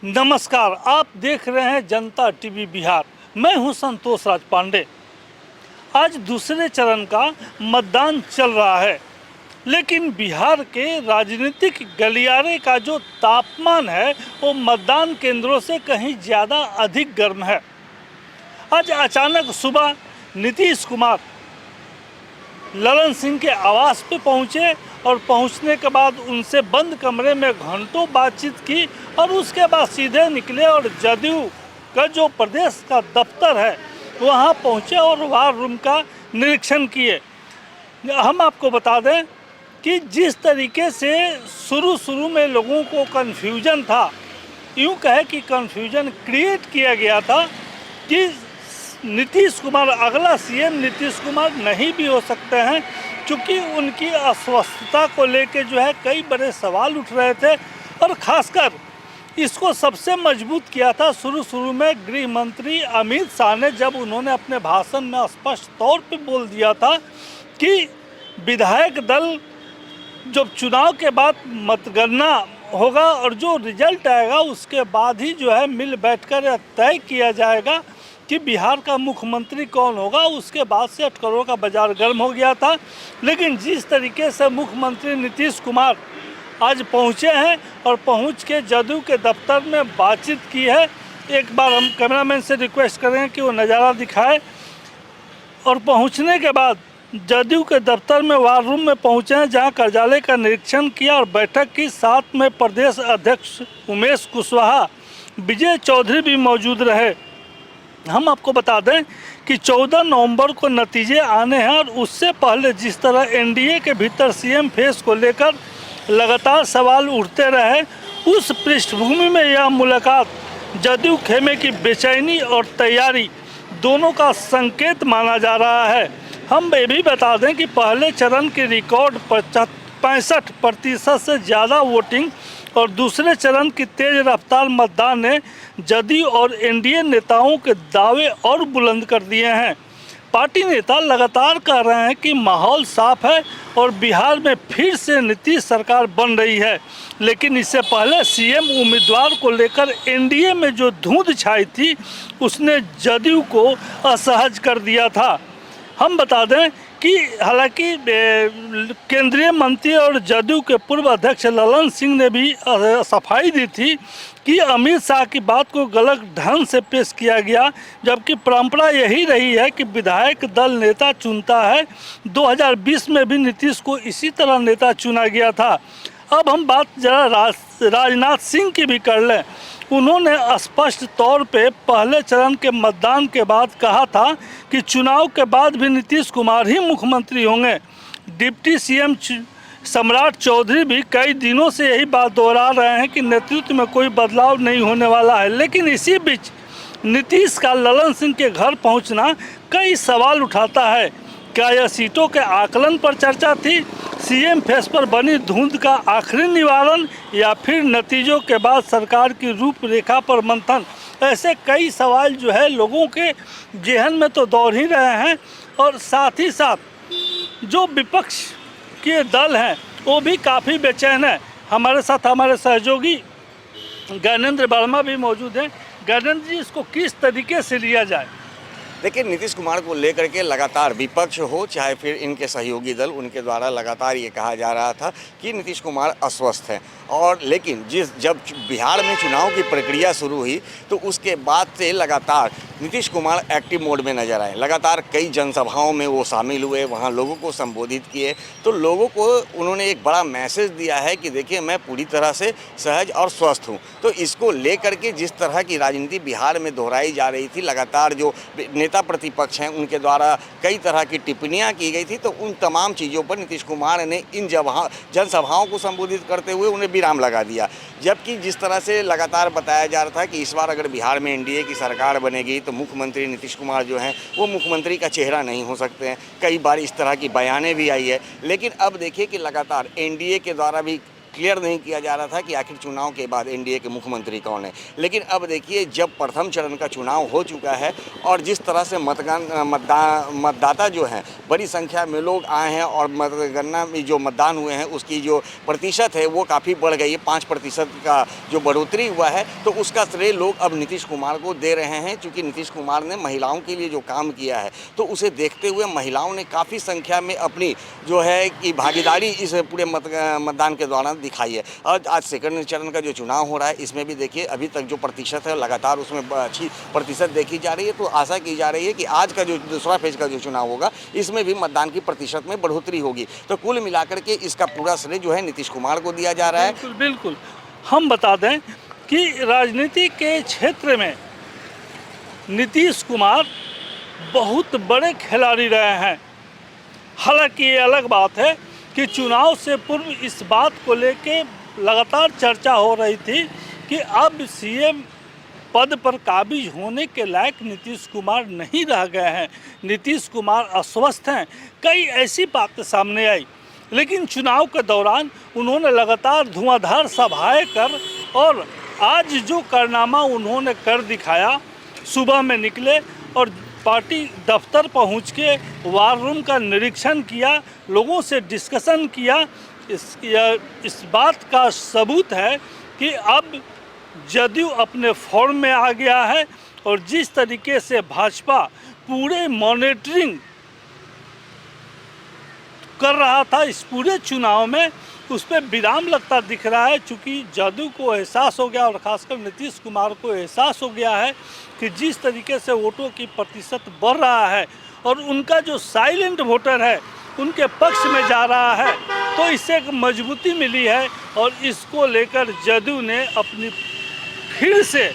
नमस्कार, आप देख रहे हैं जनता टीवी बिहार। मैं हूं संतोष राज पांडे। आज दूसरे चरण का मतदान चल रहा है, लेकिन बिहार के राजनीतिक गलियारे का जो तापमान है वो मतदान केंद्रों से कहीं ज़्यादा अधिक गर्म है। आज अचानक सुबह नीतीश कुमार ललन सिंह के आवास पे पहुंचे और पहुंचने के बाद उनसे बंद कमरे में घंटों बातचीत की और उसके बाद सीधे निकले और जदयू का जो प्रदेश का दफ्तर है वहां पहुंचे और वार रूम का निरीक्षण किए। हम आपको बता दें कि जिस तरीके से शुरू में लोगों को कन्फ्यूजन था, यूँ कहे कि कन्फ्यूजन क्रिएट किया गया था कि नीतीश कुमार अगला सीएम नीतीश कुमार नहीं भी हो सकते हैं, क्योंकि उनकी अस्वस्थता को लेकर जो है कई बड़े सवाल उठ रहे थे। और ख़ासकर इसको सबसे मजबूत किया था शुरू में गृह मंत्री अमित शाह ने, जब उन्होंने अपने भाषण में स्पष्ट तौर पे बोल दिया था कि विधायक दल जब चुनाव के बाद मतगणना होगा और जो रिजल्ट आएगा उसके बाद ही जो है मिल बैठकर तय किया जाएगा कि बिहार का मुख्यमंत्री कौन होगा। उसके बाद से अटकलों का बाजार गर्म हो गया था। लेकिन जिस तरीके से मुख्यमंत्री नीतीश कुमार आज पहुंचे हैं और पहुंच के जदयू के दफ्तर में बातचीत की है, एक बार हम कैमरामैन से रिक्वेस्ट करें कि वो नज़ारा दिखाए। और पहुंचने के बाद जदयू के दफ्तर में वार रूम में पहुंचे हैं, जहां कार्यालय का निरीक्षण किया और बैठक की। साथ में प्रदेश अध्यक्ष उमेश कुशवाहा, विजय चौधरी भी मौजूद रहे। हम आपको बता दें कि 14 नवंबर को नतीजे आने हैं और उससे पहले जिस तरह एनडीए के भीतर सीएम फेस को लेकर लगातार सवाल उठते रहे, उस पृष्ठभूमि में यह मुलाकात जदयू खेमे की बेचैनी और तैयारी दोनों का संकेत माना जा रहा है। हम ये भी बता दें कि पहले चरण की रिकॉर्ड 65% से ज़्यादा वोटिंग और दूसरे चरण की तेज रफ्तार मतदान ने जदयू और एनडीए नेताओं के दावे और बुलंद कर दिए हैं। पार्टी नेता लगातार कह रहे हैं कि माहौल साफ है और बिहार में फिर से नीतीश सरकार बन रही है। लेकिन इससे पहले सीएम उम्मीदवार को लेकर एनडीए में जो धुंध छाई थी उसने जदयू को असहज कर दिया था। हम बता दें कि हालांकि केंद्रीय मंत्री और जदयू के पूर्व अध्यक्ष ललन सिंह ने भी सफाई दी थी कि अमित शाह की बात को गलत ढंग से पेश किया गया, जबकि परंपरा यही रही है कि विधायक दल नेता चुनता है। 2020 में भी नीतीश को इसी तरह नेता चुना गया था। अब हम बात जरा राजनाथ सिंह की भी कर लें। उन्होंने स्पष्ट तौर पे पहले चरण के मतदान के बाद कहा था कि चुनाव के बाद भी नीतीश कुमार ही मुख्यमंत्री होंगे। डिप्टी सीएम सम्राट चौधरी भी कई दिनों से यही बात दोहरा रहे हैं कि नेतृत्व में कोई बदलाव नहीं होने वाला है। लेकिन इसी बीच नीतीश का ललन सिंह के घर पहुंचना कई सवाल उठाता है। क्या यह सीटों के आकलन पर चर्चा थी, सीएम फेस पर बनी धुंध का आखिरी निवारण, या फिर नतीजों के बाद सरकार की रूपरेखा पर मंथन? ऐसे कई सवाल जो है लोगों के जेहन में तो दौड़ ही रहे हैं। और साथ ही साथ जो विपक्ष के दल हैं वो भी काफ़ी बेचैन है। हमारे साथ हमारे सहयोगी ज्ञानेंद्र वर्मा भी मौजूद हैं। ज्ञानेंद्र जी, इसको किस तरीके से लिया जाए? देखिए, नीतीश कुमार को लेकर के लगातार विपक्ष हो चाहे फिर इनके सहयोगी दल, उनके द्वारा लगातार ये कहा जा रहा था कि नीतीश कुमार अस्वस्थ हैं। और लेकिन जब बिहार में चुनाव की प्रक्रिया शुरू हुई तो उसके बाद से लगातार नीतीश कुमार एक्टिव मोड में नजर आए। लगातार कई जनसभाओं में वो शामिल हुए, वहाँ लोगों को संबोधित किए। तो लोगों को उन्होंने एक बड़ा मैसेज दिया है कि देखिए, मैं पूरी तरह से सहज और स्वस्थ हूँ। तो इसको लेकर के जिस तरह की राजनीति बिहार में दोहराई जा रही थी, लगातार जो नेता प्रतिपक्ष हैं उनके द्वारा कई तरह की टिप्पणियां की गई थी, तो उन तमाम चीज़ों पर नीतीश कुमार ने इन जनसभाओं को संबोधित करते हुए उन्हें विराम लगा दिया। जबकि जिस तरह से लगातार बताया जा रहा था कि इस बार अगर बिहार में एनडीए की सरकार बनेगी तो मुख्यमंत्री नीतीश कुमार जो हैं वो मुख्यमंत्री का चेहरा नहीं हो सकते हैं। कई बार इस तरह की बयानें भी आई है। लेकिन अब देखिए कि लगातार एनडीए के द्वारा भी क्लियर नहीं किया जा रहा था कि आखिर चुनाव के बाद एनडीए के मुख्यमंत्री कौन है। लेकिन अब देखिए, जब प्रथम चरण का चुनाव हो चुका है और जिस तरह से मतदाता जो हैं, बड़ी संख्या में लोग आए हैं और मतगणना में जो मतदान हुए हैं उसकी जो प्रतिशत है वो काफ़ी बढ़ गई है, 5% का जो बढ़ोतरी हुआ है, तो उसका श्रेय लोग अब नीतीश कुमार को दे रहे हैं। क्योंकि नीतीश कुमार ने महिलाओं के लिए जो काम किया है, तो उसे देखते हुए महिलाओं ने काफ़ी संख्या में अपनी जो है कि भागीदारी इस पूरे मतदान के दौरान दिखाई है। और आज सेकंड चरण का जो चुनाव हो रहा है, इसमें भी देखिए अभी तक जो प्रतिशत है लगातार उसमें अच्छी प्रतिशत देखी जा रही है। तो आशा की जा रही है कि आज का जो दूसरा फेज का जो चुनाव होगा, इसमें भी मतदान की प्रतिशत में बढ़ोतरी होगी। तो कुल मिलाकर के इसका पूरा श्रेय जो है नीतीश कुमार को दिया जा रहा है। बिल्कुल बिल्कुल। हम बता दें कि राजनीति के क्षेत्र में नीतीश कुमार बहुत बड़े खिलाड़ी रहे हैं। हालांकि ये अलग बात है कि चुनाव से पूर्व इस बात को लेके लगातार चर्चा हो रही थी कि अब सीएम पद पर काबिज होने के लायक नीतीश कुमार नहीं रह गए हैं, नीतीश कुमार अस्वस्थ हैं, कई ऐसी बातें सामने आई। लेकिन चुनाव के दौरान उन्होंने लगातार धुआंधार सभाएं कर और आज जो कारनामा उन्होंने कर दिखाया, सुबह में निकले और पार्टी दफ्तर पहुंच के वार रूम का निरीक्षण किया, लोगों से डिस्कशन किया। इस बात का सबूत है कि अब जदयू अपने फॉर्म में आ गया है और जिस तरीके से भाजपा पूरे मॉनिटरिंग कर रहा था इस पूरे चुनाव में, उस पर विराम लगता दिख रहा है। चूँकि जदयू को एहसास हो गया और ख़ासकर नीतीश कुमार को एहसास हो गया है कि जिस तरीके से वोटों की प्रतिशत बढ़ रहा है और उनका जो साइलेंट वोटर है उनके पक्ष में जा रहा है, तो इससे एक मजबूती मिली है और इसको लेकर जदयू ने अपनी फिर से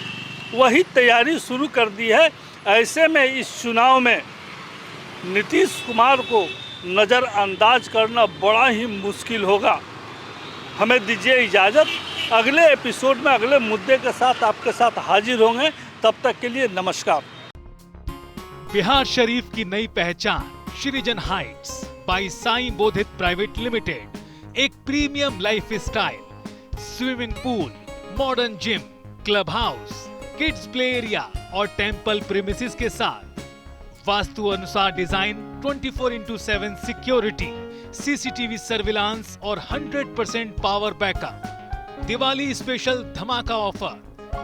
वही तैयारी शुरू कर दी है। ऐसे में इस चुनाव में नीतीश कुमार को नज़रअंदाज करना बड़ा ही मुश्किल होगा। हमें दीजिए इजाज़त, अगले एपिसोड में अगले मुद्दे के साथ आपके साथ हाजिर होंगे। तब तक के लिए नमस्कार। बिहार शरीफ की नई पहचान Srijan heights by Sai Bodhit private limited, एक premium lifestyle, swimming pool, modern gym, club house, kids play area और टेंपल प्रीमिसेस के साथ वास्तु अनुसार डिजाइन, 24/7 सिक्योरिटी, सीसीटीवी सर्विलांस और 100% पावर बैकअप। दिवाली स्पेशल धमाका ऑफर,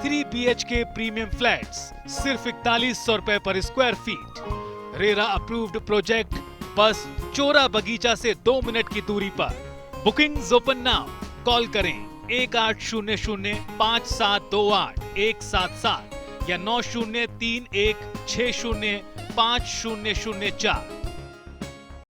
3 BHK प्रीमियम फ्लैट्स सिर्फ 4100 रुपए पर square feet. RERA approved project, बस चोरा बगीचा से 2 मिनट की दूरी पर। बुकिंग्स ओपन नाउ, कॉल करें 1800-5728-177 या 9031605004।